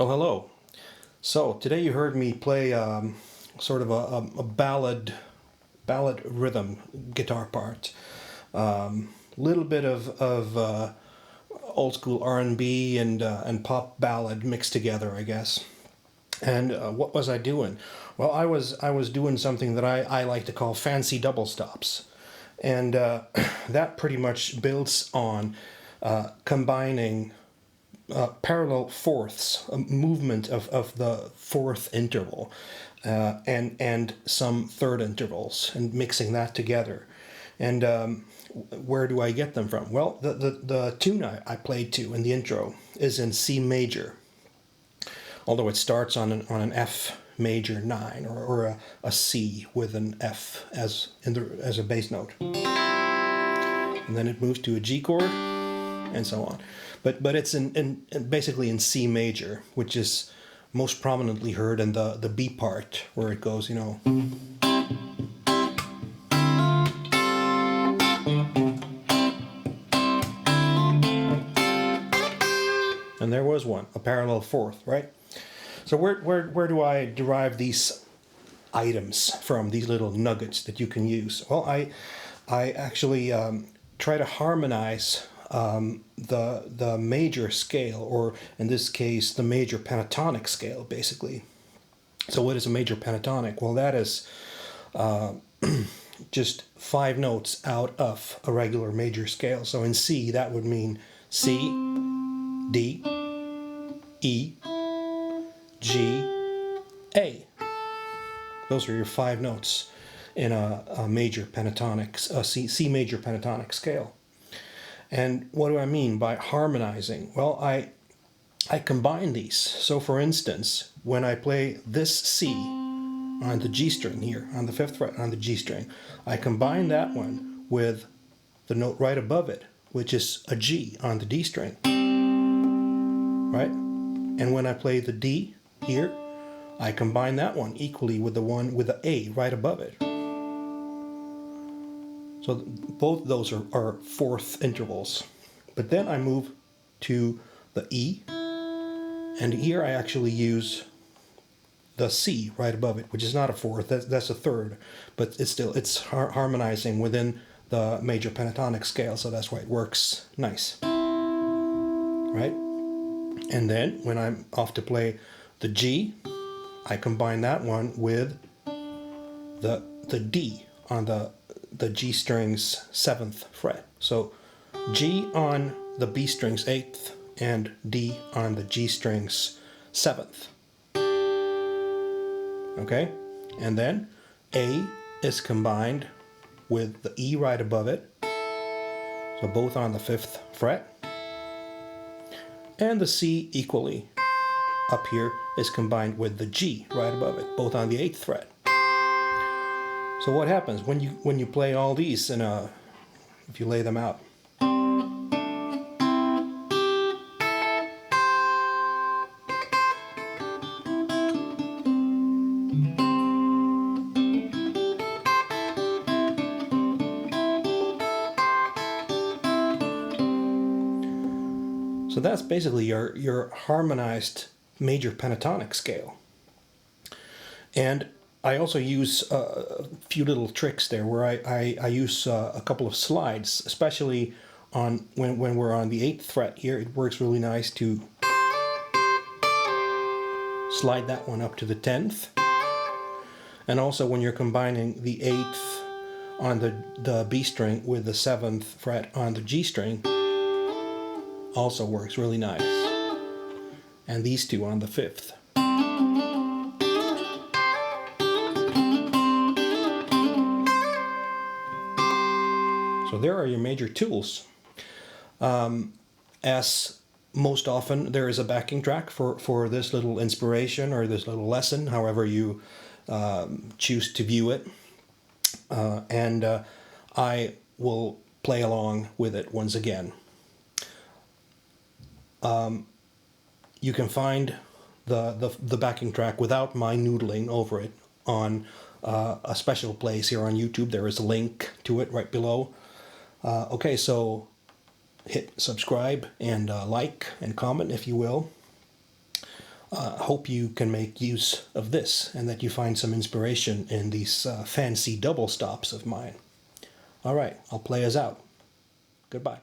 Well, hello. So today you heard me play sort of a ballad rhythm guitar part. Little bit of old school R&B and pop ballad mixed together, I guess. And what was I doing? Well, I was doing something that I like to call fancy double stops, and that pretty much builds on combining parallel fourths, a movement of the fourth interval, and some third intervals, and mixing that together. And where do I get them from? Well, the tune I played to in the intro is in C major, although it starts on an F major 9 or a C with an F as a bass note, and then it moves to a G chord, and so on. But it's basically in C major, which is most prominently heard in the B part, where it goes, And there was one, a parallel fourth, right? So where do I derive these items from, these little nuggets that you can use? Well, I actually try to harmonize the major scale, or in this case, the major pentatonic scale, basically. So what is a major pentatonic? Well, that is just 5 notes out of a regular major scale. So in C, that would mean C, D, E, G, A. Those are your 5 notes in a major pentatonic, C major pentatonic scale. And what do I mean by harmonizing? Well, I combine these. So for instance, when I play this C on the G string here, on the 5th fret on the G string, I combine that one with the note right above it, which is a G on the D string, right? And when I play the D here, I combine that one equally with the one with the A right above it. So both those are fourth intervals. But then I move to the E, and here I actually use the C right above it, which is not a fourth, that's a third, but it's harmonizing within the major pentatonic scale, so that's why it works nice, right? And then when I'm off to play the G, I combine that one with the D on the G string's 7th fret. So G on the B string's 8th and D on the G string's 7th. Okay? And then A is combined with the E right above it. So both on the 5th fret. And the C equally up here is combined with the G right above it, both on the 8th fret. So what happens when you play all these if you lay them out? So that's basically your harmonized major pentatonic scale. And I also use a few little tricks there where I use a couple of slides, especially on when we're on the 8th fret here. It works really nice to slide that one up to the 10th. And also when you're combining the 8th on the B string with the 7th fret on the G string, also works really nice. And these two on the 5th. So there are your major tools. As most often there is a backing track for this little inspiration or this little lesson, however you choose to view it. And I will play along with it once again. You can find the backing track without my noodling over it on a special place here on YouTube. There is a link to it right below. Okay, so hit subscribe and like and comment if you will. Hope you can make use of this and that you find some inspiration in these fancy double stops of mine. All right, I'll play us out. Goodbye.